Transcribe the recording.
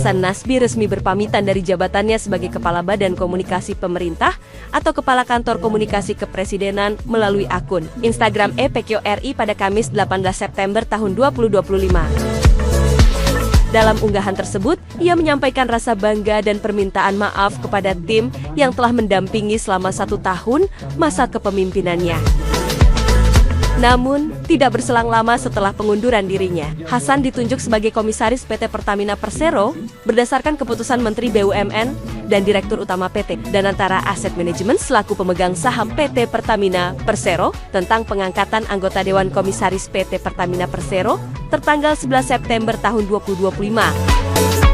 Hasan Nasbi resmi berpamitan dari jabatannya sebagai Kepala Badan Komunikasi Pemerintah atau Kepala Kantor Komunikasi Kepresidenan melalui akun Instagram @PKRI pada Kamis 18 September tahun 2025. Dalam unggahan tersebut, ia menyampaikan rasa bangga dan permintaan maaf kepada tim yang telah mendampingi selama 1 tahun masa kepemimpinannya. Namun, tidak berselang lama setelah pengunduran dirinya, Hasan ditunjuk sebagai Komisaris PT Pertamina Persero berdasarkan keputusan Menteri BUMN dan Direktur Utama PT dan antara Asset Management selaku pemegang saham PT Pertamina Persero tentang pengangkatan anggota Dewan Komisaris PT Pertamina Persero tertanggal 11 September tahun 2025.